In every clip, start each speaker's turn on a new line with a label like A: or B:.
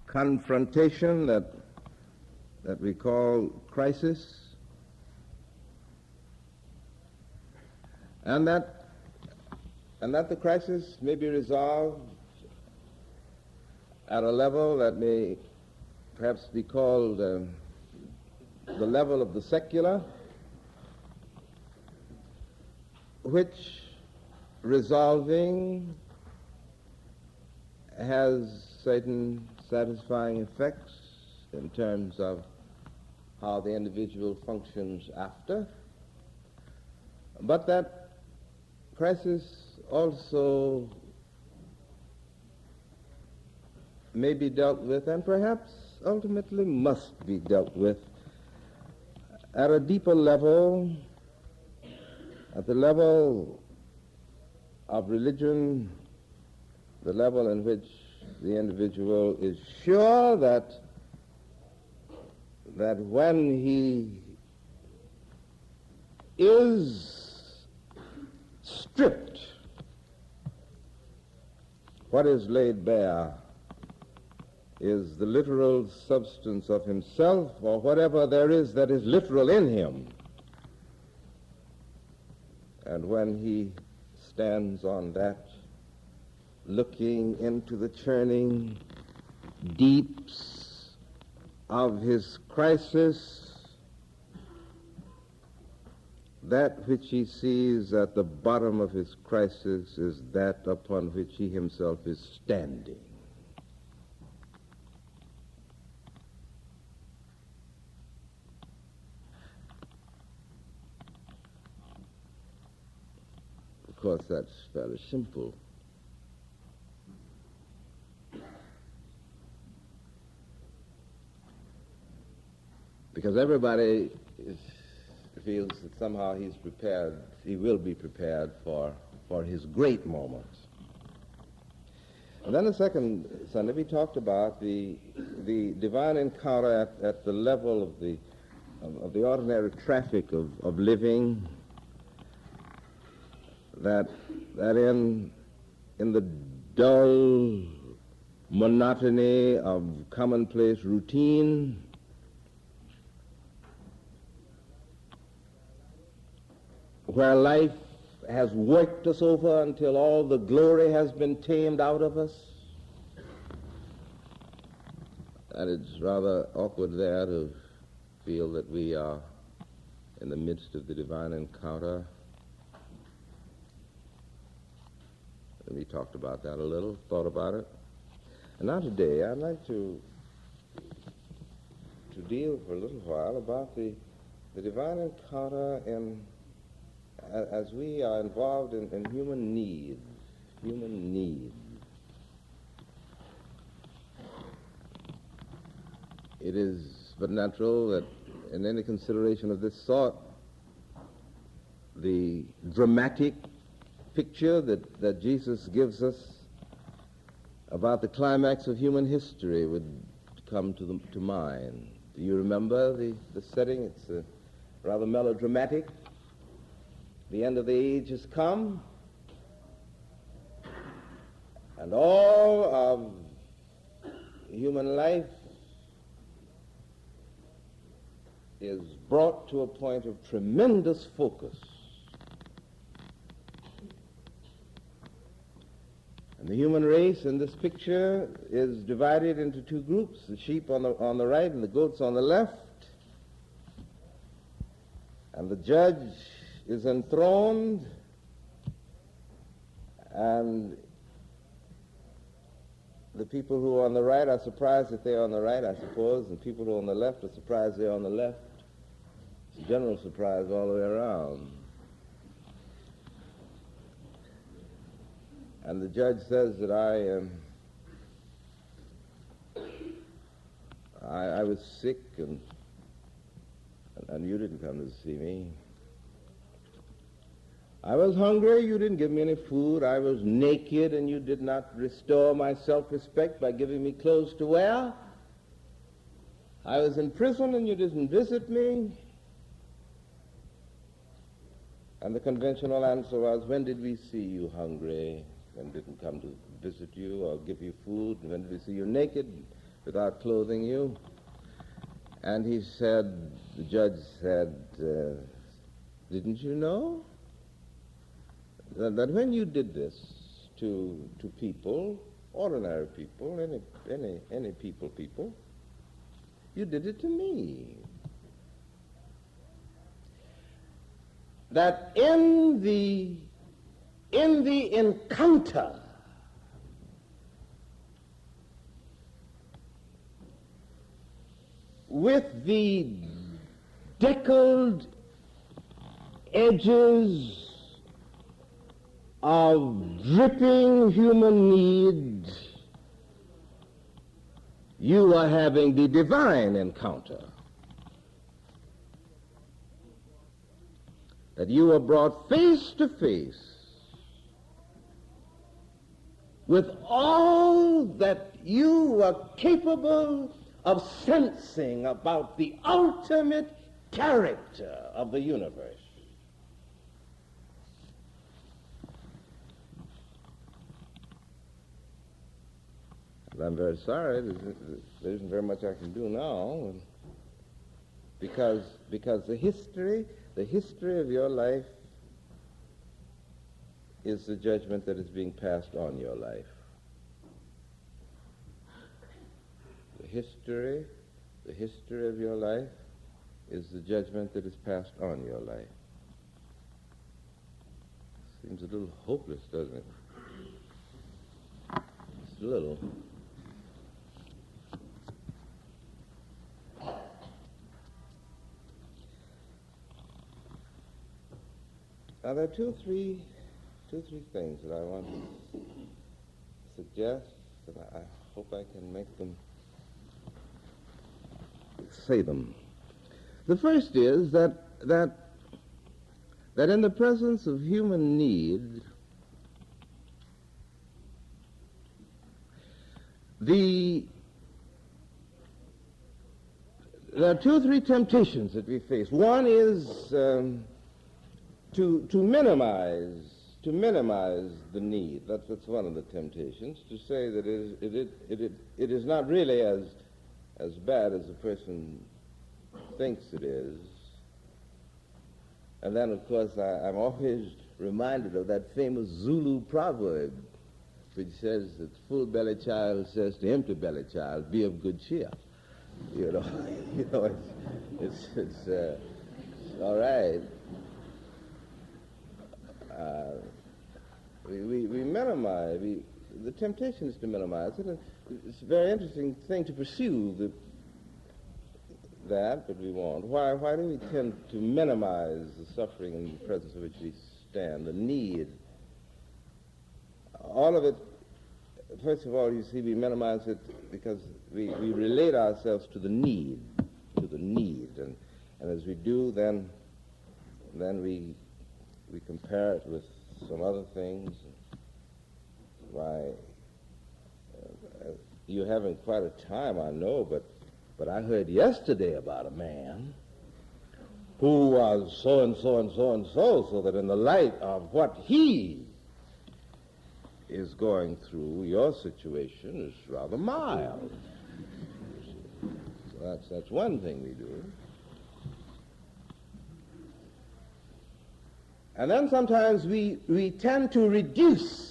A: confrontation that we call crisis, and that the crisis may be resolved at a level that may perhaps be called the level of the secular, which resolving has certain satisfying effects in terms of how the individual functions after, but that crisis also may be dealt with, and perhaps ultimately must be dealt with, at a deeper level, at the level of religion, the level in which the individual is sure that when he is stripped, what is laid bare is the literal substance of himself, or whatever there is that is literal in him. And when he stands on that, looking into the churning deeps of his crisis, that which he sees at the bottom of his crisis is that upon which he himself is standing. Of course, that's fairly simple. Because everybody feels that somehow he's prepared, he will be prepared for his great moment. And then the second Sunday we talked about the divine encounter at the level of the ordinary traffic of living, that in the dull monotony of commonplace routine, where life has worked us over until all the glory has been tamed out of us. And it's rather awkward there to feel that we are in the midst of the divine encounter. And we talked about that a little, thought about it. And now today I'd like to deal for a little while about the divine encounter as we are involved in human need. It is but natural that in any consideration of this sort, the dramatic picture that Jesus gives us about the climax of human history would come to mind. Do you remember the setting? It's rather melodramatic. The end of the age has come, and all of human life is brought to a point of tremendous focus. And the human race in this picture is divided into two groups, the sheep on the right and the goats on the left. And the judge is enthroned, and the people who are on the right are surprised that they're on the right, I suppose, and people who are on the left are surprised they're on the left. It's a general surprise all the way around. And the judge says that I was sick and you didn't come to see me. I was hungry, you didn't give me any food. I was naked, and you did not restore my self-respect by giving me clothes to wear. I was in prison, and you didn't visit me. And the conventional answer was, when did we see you hungry and didn't come to visit you or give you food? And when did we see you naked? without clothing you. And he said, the judge said, didn't you know that when you did this to people, ordinary people, any people, you did it to me? That in the encounter with the deckled edges of dripping human need, you are having the divine encounter. That you are brought face to face with all that you are capable of sensing about the ultimate character of the universe. And I'm very sorry, there isn't very much I can do now, because the history of your life is the judgment that is being passed on your life. The history of your life is the judgment that is passed on your life. Seems a little hopeless, doesn't it? Just a little. Now there are two or three things that I want to suggest, and I hope I can make them say them. The first is that in the presence of human need, there are two or three temptations that we face. One is to minimize the need. That's one of the temptations. To say that it is not really as bad as a person thinks it is. And then, of course, I'm always reminded of that famous Zulu proverb, which says that full-bellied child says to empty-bellied child, "Be of good cheer." You know, it's all right. We minimize. The temptation is to minimize it, and it's a very interesting thing to pursue that, but we won't. Why do we tend to minimize the suffering in the presence of which we stand, the need? All of it, first of all, you see, we minimize it because we relate ourselves to the need, and as we do, then we compare it with some other things. Why, you're having quite a time, I know, but I heard yesterday about a man who was so and so and so and so that in the light of what he is going through, your situation is rather mild. So that's one thing we do. And then sometimes we tend to reduce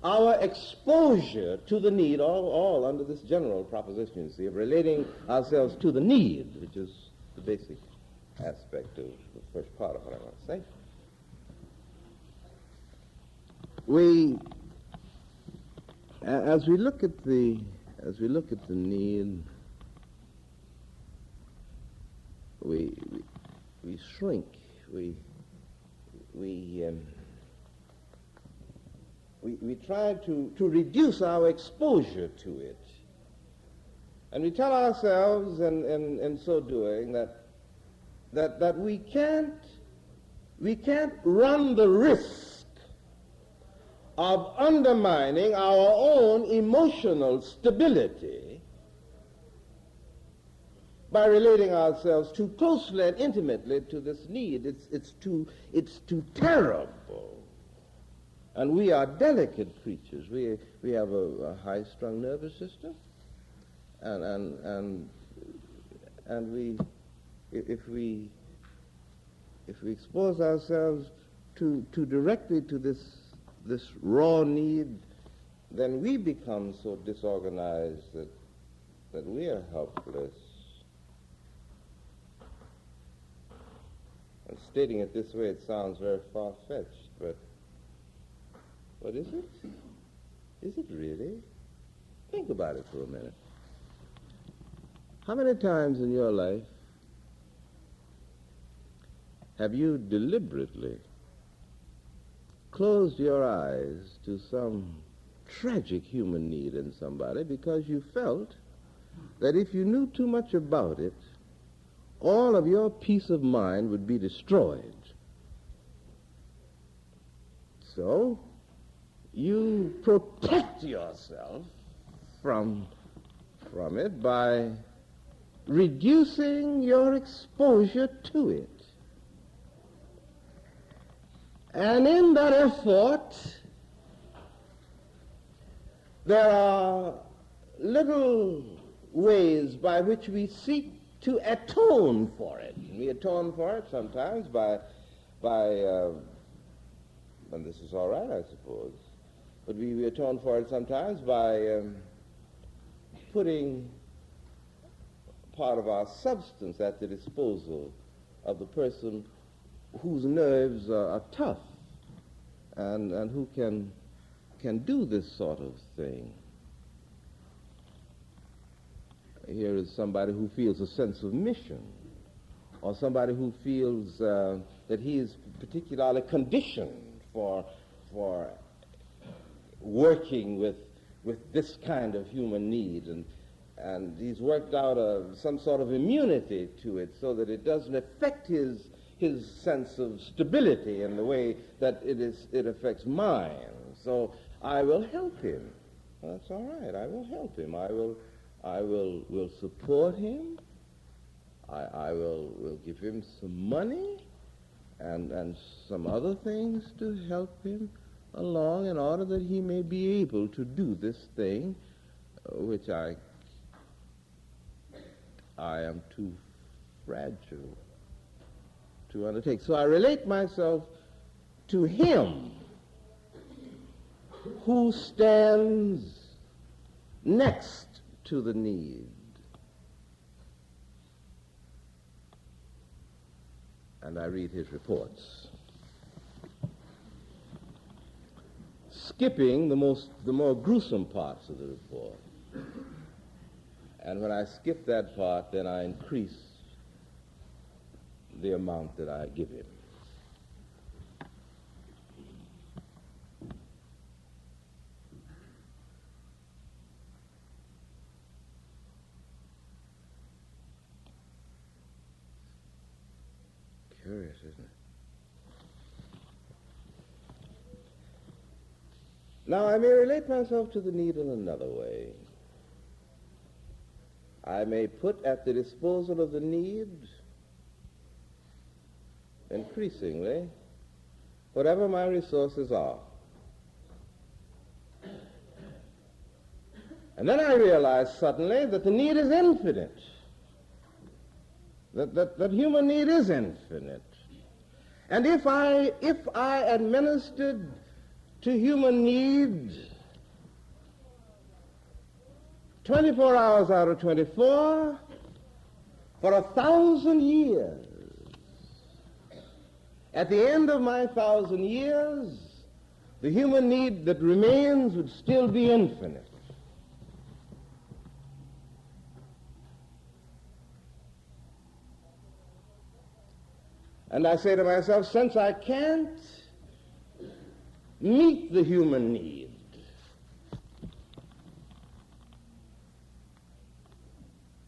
A: our exposure to the need, all under this general proposition, you see, of relating ourselves to the need, which is the basic aspect of the first part of what I want to say. As we look at the need, we shrink. We try to reduce our exposure to it. And we tell ourselves, in so doing, that we can't run the risk of undermining our own emotional stability by relating ourselves too closely and intimately to this need. It's too terrible. And we are delicate creatures. We have a high-strung nervous system, and we, if we expose ourselves to directly to this raw need, then we become so disorganized that we are helpless. And stating it this way, it sounds very far-fetched, but is it? Is it really? Think about it for a minute. How many times in your life have you deliberately closed your eyes to some tragic human need in somebody because you felt that if you knew too much about it, all of your peace of mind would be destroyed? So you protect yourself from it by reducing your exposure to it. And in that effort, there are little ways by which we seek to atone for it. We atone for it sometimes by and this is all right, I suppose, but we atone for it sometimes by putting part of our substance at the disposal of the person whose nerves are tough and who can do this sort of thing. Here is somebody who feels a sense of mission, or somebody who feels that he is particularly conditioned for working with this kind of human need, and he's worked out some sort of immunity to it so that it doesn't affect his sense of stability in the way that it affects mine. So I will help him. That's all right. I will help him. I will support him. I will give him some money and some other things to help him along in order that he may be able to do this thing which I am too fragile to undertake. So I relate myself to him who stands next to the need. And I read his reports, skipping the more gruesome parts of the report. And when I skip that part, then I increase the amount that I give him. Curious, isn't it? Now, I may relate myself to the need in another way. I may put at the disposal of the need, increasingly, whatever my resources are. And then I realize suddenly that the need is infinite, that human need is infinite. And if I administered to human need 24 hours out of 24 for 1,000 years, at the end of my 1,000 years, the human need that remains would still be infinite. And I say to myself, since I can't meet the human need,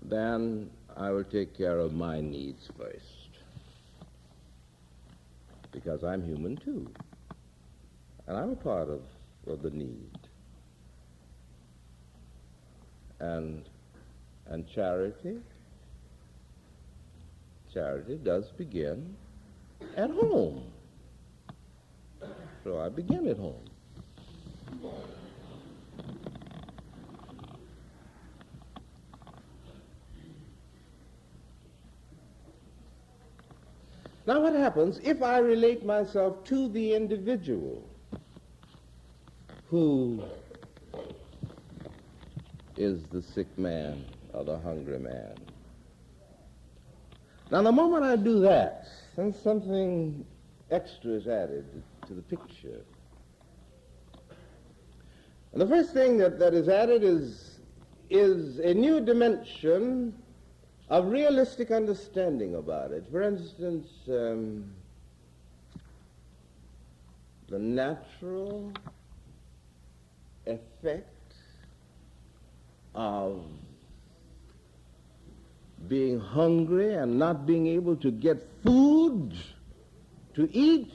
A: then I will take care of my needs first. Because I'm human too. And I'm a part of the need. And charity does begin at home. So I begin at home. Now what happens if I relate myself to the individual who is the sick man or the hungry man? Now the moment I do that, then something extra is added to the picture. And the first thing that is added is a new dimension of realistic understanding about it. For instance, the natural effect of being hungry and not being able to get food to eat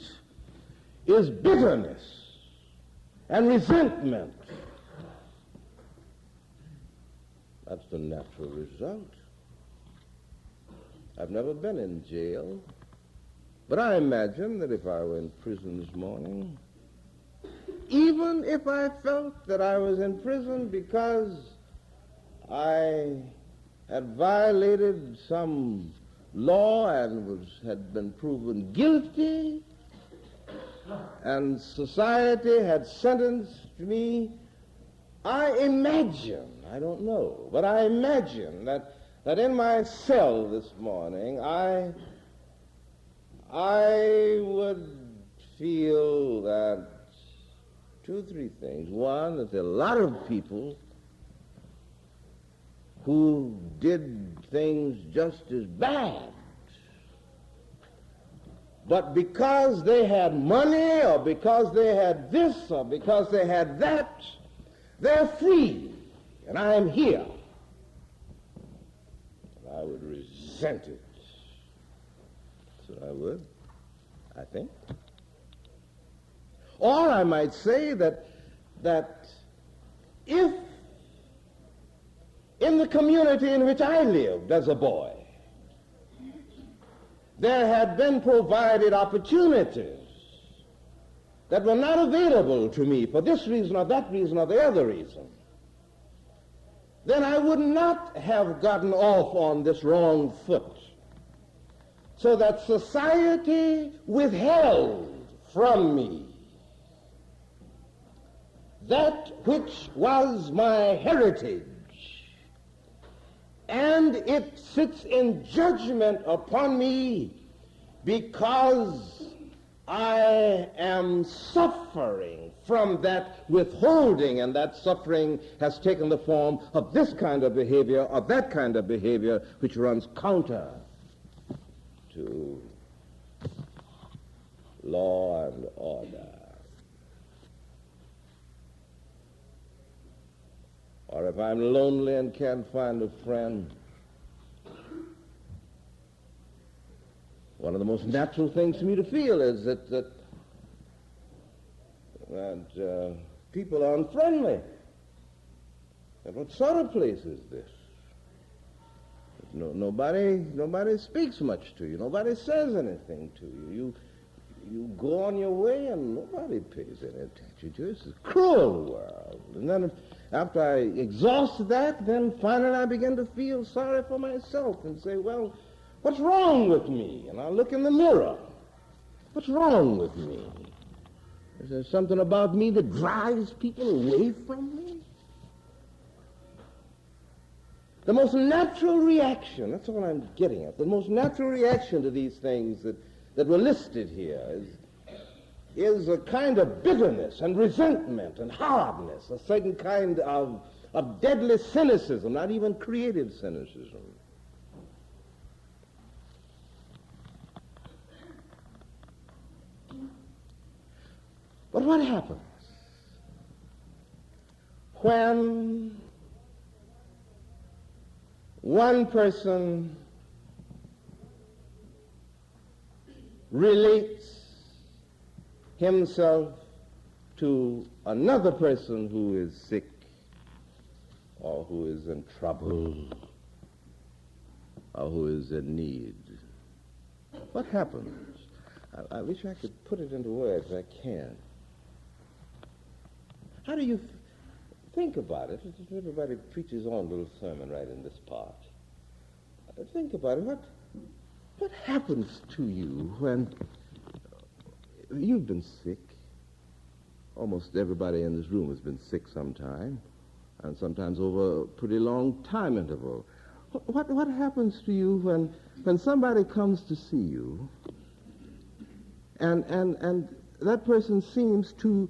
A: is bitterness and resentment. That's the natural result. I've never been in jail, but I imagine that if I were in prison this morning, even if I felt that I was in prison because I had violated some law and had been proven guilty, and society had sentenced me, I imagine, I don't know, but I imagine that in my cell this morning, I would feel that two or three things. One, that there are a lot of people who did things just as bad, but because they had money or because they had this or because they had that, they're free, and I'm here. And I would resent it. So I would, I think. Or I might say that if in the community in which I lived as a boy, there had been provided opportunities that were not available to me for this reason or that reason or the other reason, then I would not have gotten off on this wrong foot, so that society withheld from me that which was my heritage, and it sits in judgment upon me because I am suffering from that withholding, and that suffering has taken the form of this kind of behavior or that kind of behavior which runs counter to law and order. Or if I'm lonely and can't find a friend, one of the most natural things for me to feel is that people are unfriendly. And what sort of place is this? Nobody speaks much to you. Nobody says anything to you. You go on your way and nobody pays any attention to you. It's a cruel world. And then after I exhaust that, then finally I begin to feel sorry for myself and say, well, what's wrong with me? And I look in the mirror. What's wrong with me? Is there something about me that drives people away from me? The most natural reaction, that's what I'm getting at, the most natural reaction to these things that were listed here is a kind of bitterness and resentment and hardness, a certain kind of deadly cynicism, not even creative cynicism. But what happens when one person relates himself to another person who is sick or who is in trouble or who is in need? What happens? I wish I could put it into words. I can't. How do you think about it? Everybody preaches on little Thurman right in this part. Think about it. What what happens to you when you've been sick? Almost everybody in this room has been sick sometime, and sometimes over a pretty long time interval. What happens to you when somebody comes to see you, and that person seems to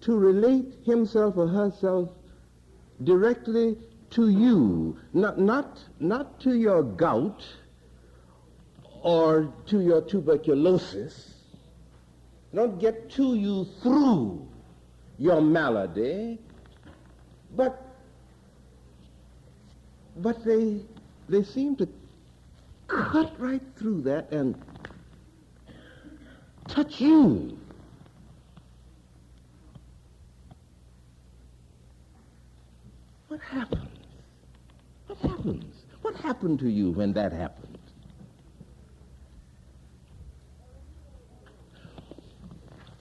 A: relate himself or herself directly to you, not to your gout or to your tuberculosis, don't get to you through your malady, but they seem to cut right through that and touch you. What happens? What happens? What happened to you when that happened?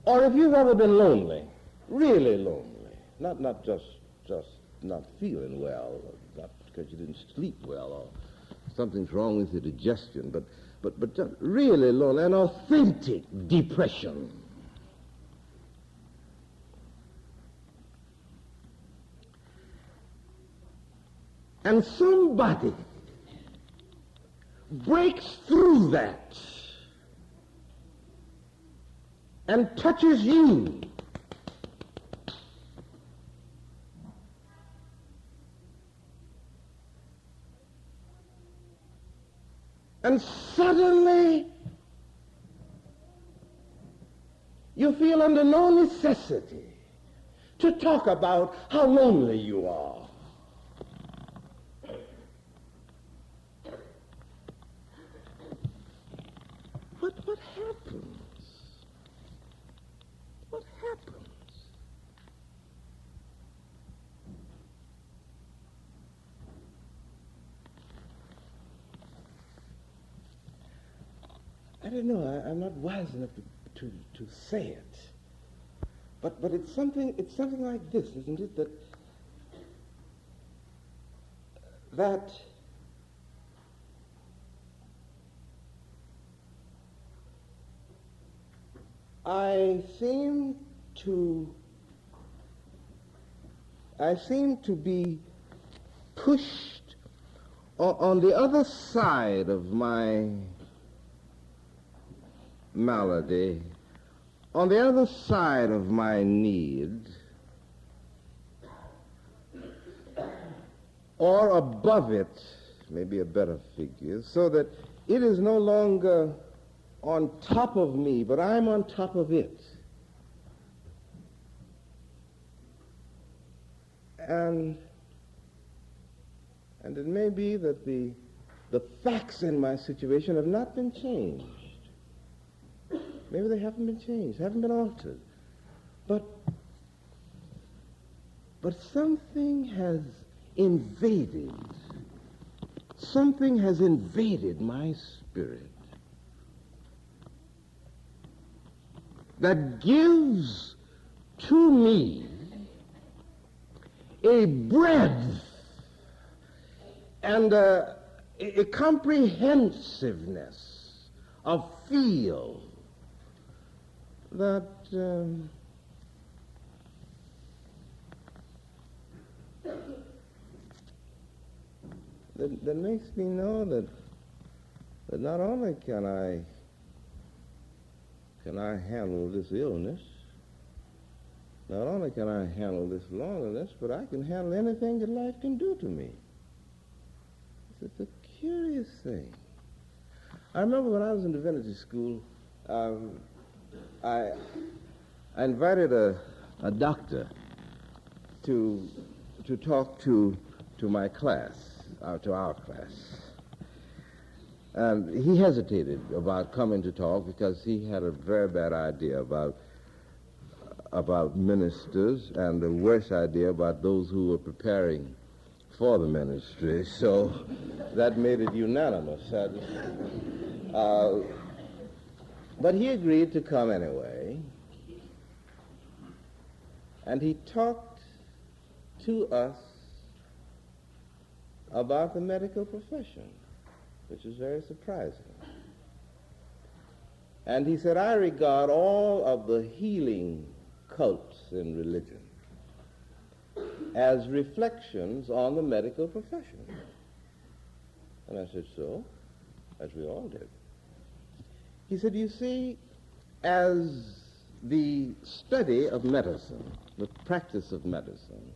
A: Or if you've ever been lonely, really lonely, not just not feeling well, not because you didn't sleep well or something's wrong with your digestion, but just really lonely, an authentic depression. And somebody breaks through that and touches you. And suddenly you feel under no necessity to talk about how lonely you are. What happens? What happens? I don't know. I'm not wise enough to say it. But it's something like this, isn't it? That I seem to be pushed on the other side of my malady, on the other side of my need, or above it, maybe a better figure, so that it is no longer on top of me, but I'm on top of it. And it may be that the facts in my situation have not been changed. Maybe they haven't been changed, haven't been altered. But something has invaded my spirit that gives to me a breadth and a comprehensiveness of feel that that makes me know that not only can I handle this illness, not only can I handle this loneliness, but I can handle anything that life can do to me. It's a curious thing. I remember when I was in divinity school, I invited a doctor to talk to my class, to our class. And he hesitated about coming to talk because he had a very bad idea about ministers and a worse idea about those who were preparing for the ministry. So that made it unanimous. But he agreed to come anyway. And he talked to us about the medical profession. which is very surprising. And he said, I regard all of the healing cults in religion as reflections on the medical profession. And I said, so? As we all did. He said, you see, as the study of medicine, the practice of medicine,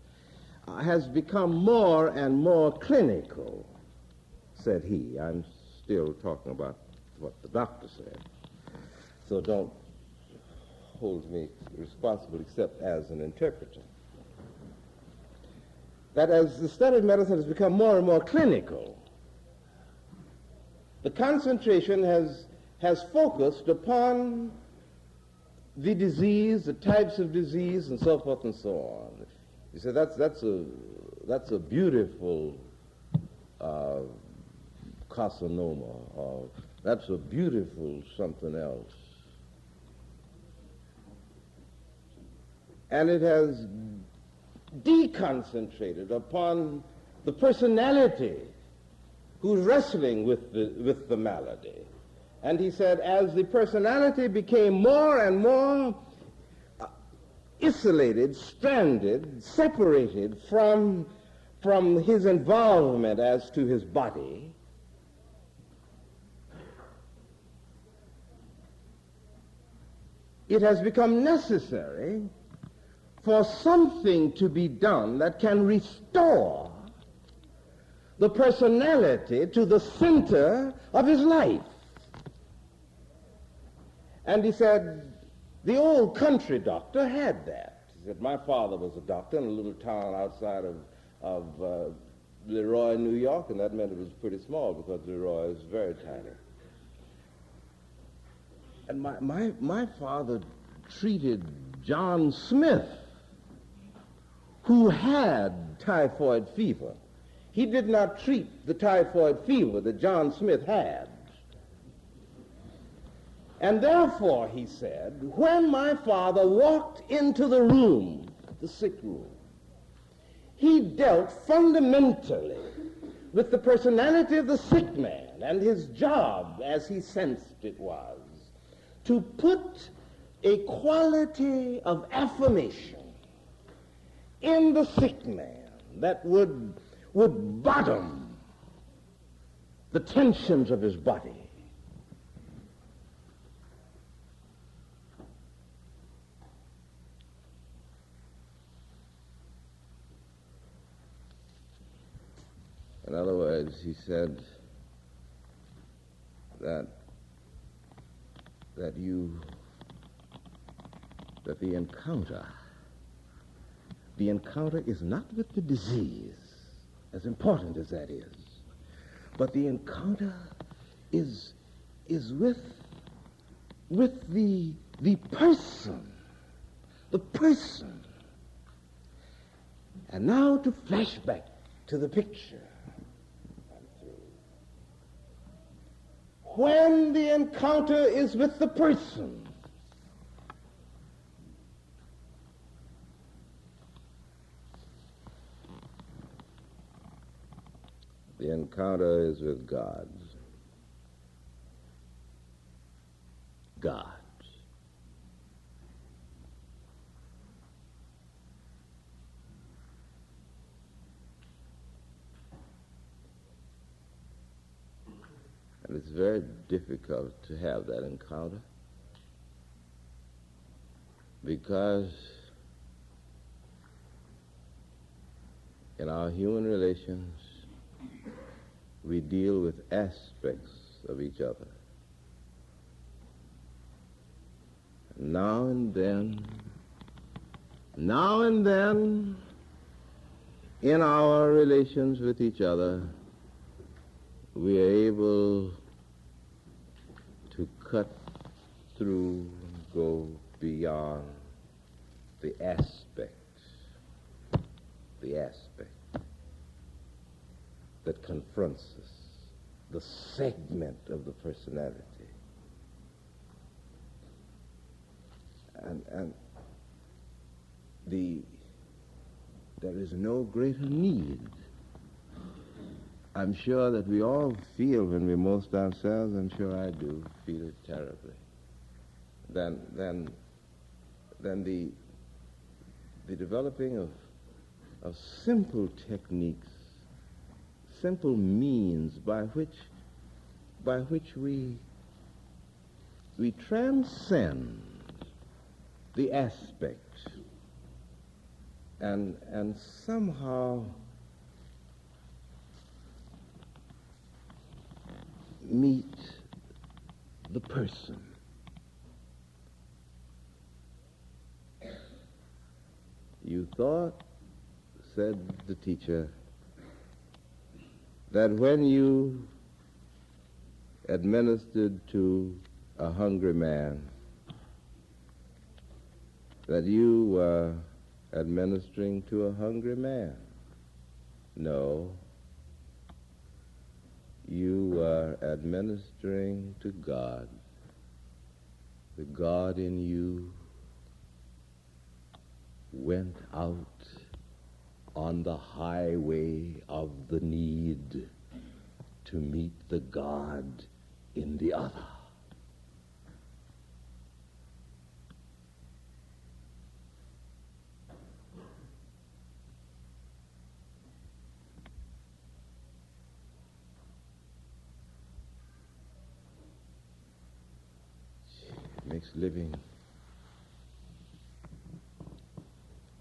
A: has become more and more clinical, said he. I'm still talking about what the doctor said. So don't hold me responsible except as an interpreter. That as the study of medicine has become more and more clinical, the concentration has focused upon the disease, the types of disease, and so forth and so on. You say that's a beautiful carcinoma, or that's a beautiful something else. And it has deconcentrated upon the personality who's wrestling with the malady. And he said, as the personality became more and more isolated, stranded, separated from his involvement as to his body, it has become necessary for something to be done that can restore the personality to the center of his life. And he said, the old country doctor had that. He said, my father was a doctor in a little town outside of Leroy, New York, and that meant it was pretty small because Leroy is very tiny. And my father treated John Smith, who had typhoid fever. He did not treat the typhoid fever that John Smith had. And therefore, he said, when my father walked into the room, the sick room, he dealt fundamentally with the personality of the sick man, and his job, as he sensed it, was to put a quality of affirmation in the sick man that would bottom the tensions of his body. In other words, he said that the encounter is not with the disease, as important as that is, but the encounter is with the person. And now to flash back to the picture. When the encounter is with the person, the encounter is with God. God. And it's very difficult to have that encounter because in our human relations, we deal with aspects of each other. Now and then, in our relations with each other, we are able to cut through and go beyond the aspect that confronts us, the segment of the personality. And there is no greater need I'm sure that we all feel when we're most ourselves. I'm sure I do feel it terribly. Then the developing of simple techniques, simple means by which we transcend the aspects and somehow meet the person. You thought, said the teacher, that when you administered to a hungry man, that you were administering to a hungry man. No. You were administering to God. The God in you went out on the highway of the need to meet the God in the other. It makes living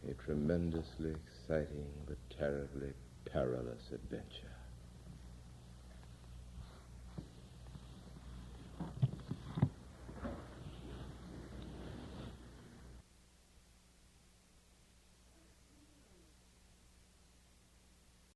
A: a tremendously exciting but terribly perilous adventure.